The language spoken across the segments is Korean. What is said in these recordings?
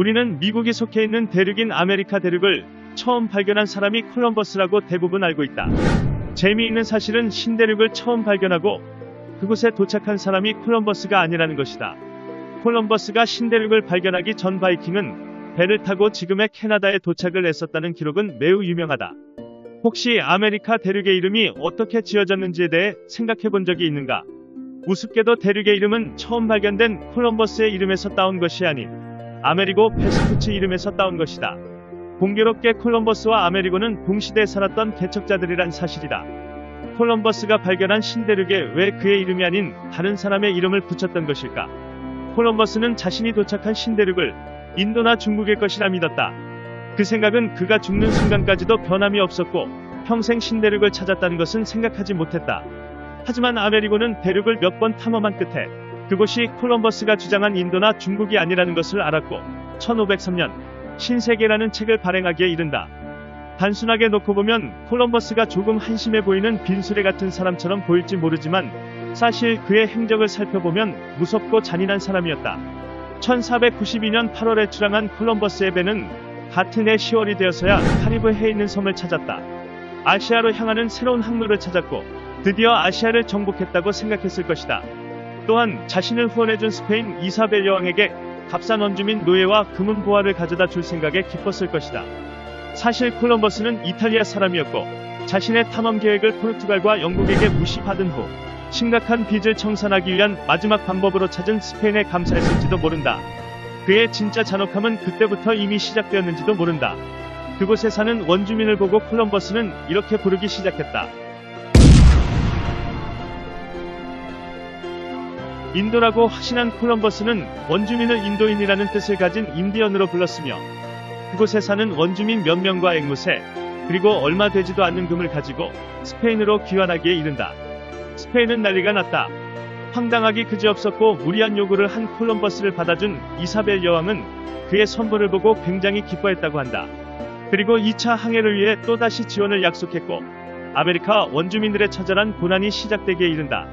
우리는 미국이 속해 있는 대륙인 아메리카 대륙을 처음 발견한 사람이 콜럼버스라고 대부분 알고 있다. 재미있는 사실은 신대륙을 처음 발견하고 그곳에 도착한 사람이 콜럼버스가 아니라는 것이다. 콜럼버스가 신대륙을 발견하기 전 바이킹은 배를 타고 지금의 캐나다에 도착을 했었다는 기록은 매우 유명하다. 혹시 아메리카 대륙의 이름이 어떻게 지어졌는지에 대해 생각해 본 적이 있는가? 우습게도 대륙의 이름은 처음 발견된 콜럼버스의 이름에서 따온 것이 아닌 아메리고 베스푸치 이름에서 따온 것이다. 공교롭게 콜럼버스와 아메리고는 동시대에 살았던 개척자들이란 사실이다. 콜럼버스가 발견한 신대륙에 왜 그의 이름이 아닌 다른 사람의 이름을 붙였던 것일까? 콜럼버스는 자신이 도착한 신대륙을 인도나 중국일 것이라 믿었다. 그 생각은 그가 죽는 순간까지도 변함이 없었고 평생 신대륙을 찾았다는 것은 생각하지 못했다. 하지만 아메리고는 대륙을 몇 번 탐험한 끝에 그곳이 콜럼버스가 주장한 인도나 중국이 아니라는 것을 알았고 1503년 신세계라는 책을 발행하기에 이른다. 단순하게 놓고 보면 콜럼버스가 조금 한심해 보이는 빈수레 같은 사람처럼 보일지 모르지만 사실 그의 행적을 살펴보면 무섭고 잔인한 사람이었다. 1492년 8월에 출항한 콜럼버스의 배는 같은 해 10월이 되어서야 카리브해에 있는 섬을 찾았다. 아시아로 향하는 새로운 항로를 찾았고 드디어 아시아를 정복했다고 생각했을 것이다. 또한 자신을 후원해준 스페인 이사벨 여왕에게 값싼 원주민 노예와 금은 보화를 가져다 줄 생각에 기뻤을 것이다. 사실 콜럼버스는 이탈리아 사람이었고 자신의 탐험 계획을 포르투갈과 영국에게 무시받은 후 심각한 빚을 청산하기 위한 마지막 방법으로 찾은 스페인에 감사했을지도 모른다. 그의 진짜 잔혹함은 그때부터 이미 시작되었는지도 모른다. 그곳에 사는 원주민을 보고 콜럼버스는 이렇게 부르기 시작했다. 인도라고 확신한 콜럼버스는 원주민을 인도인이라는 뜻을 가진 인디언으로 불렀으며 그곳에 사는 원주민 몇 명과 앵무새 그리고 얼마 되지도 않는 금을 가지고 스페인으로 귀환하기에 이른다. 스페인은 난리가 났다. 황당하기 그지없었고 무리한 요구를 한 콜럼버스를 받아준 이사벨 여왕은 그의 선물을 보고 굉장히 기뻐했다고 한다. 그리고 2차 항해를 위해 또다시 지원을 약속했고 아메리카 원주민들의 처절한 고난이 시작되기에 이른다.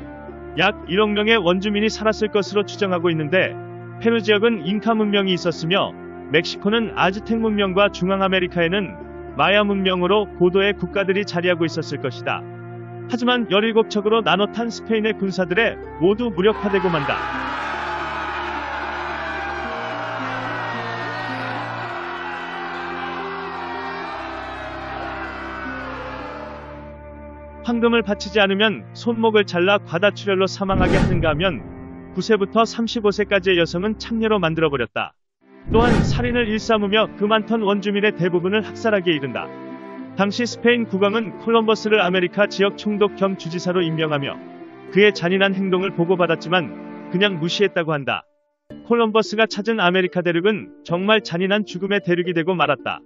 약 1억 명의 원주민이 살았을 것으로 추정하고 있는데 페루 지역은 잉카 문명이 있었으며 멕시코는 아즈텍 문명과 중앙아메리카에는 마야 문명으로 고도의 국가들이 자리하고 있었을 것이다. 하지만 17척으로 나눠 탄 스페인의 군사들에 모두 무력화되고 만다. 황금을 바치지 않으면 손목을 잘라 과다출혈로 사망하게 하는가 하면 9세부터 35세까지의 여성은 창녀로 만들어버렸다. 또한 살인을 일삼으며 그 많던 원주민의 대부분을 학살하기에 이른다. 당시 스페인 국왕은 콜럼버스를 아메리카 지역 총독 겸 주지사로 임명하며 그의 잔인한 행동을 보고받았지만 그냥 무시했다고 한다. 콜럼버스가 찾은 아메리카 대륙은 정말 잔인한 죽음의 대륙이 되고 말았다.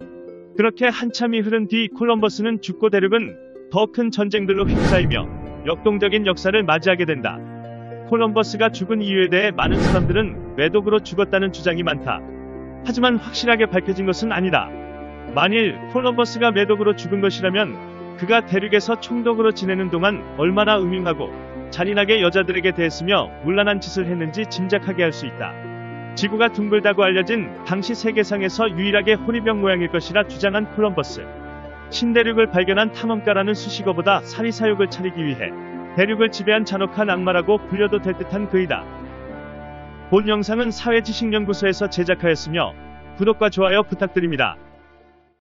그렇게 한참이 흐른 뒤 콜럼버스는 죽고 대륙은 더 큰 전쟁들로 휩싸이며 역동적인 역사를 맞이하게 된다. 콜럼버스가 죽은 이유에 대해 많은 사람들은 매독으로 죽었다는 주장이 많다. 하지만 확실하게 밝혀진 것은 아니다. 만일 콜럼버스가 매독으로 죽은 것이라면 그가 대륙에서 총독으로 지내는 동안 얼마나 음흉하고 잔인하게 여자들에게 대했으며 문란한 짓을 했는지 짐작하게 할 수 있다. 지구가 둥글다고 알려진 당시 세계상에서 유일하게 호리병 모양일 것이라 주장한 콜럼버스. 신대륙을 발견한 탐험가라는 수식어보다 사리사욕을 차리기 위해 대륙을 지배한 잔혹한 악마라고 불려도 될 듯한 그이다. 본 영상은 사회지식연구소에서 제작하였으며 구독과 좋아요 부탁드립니다.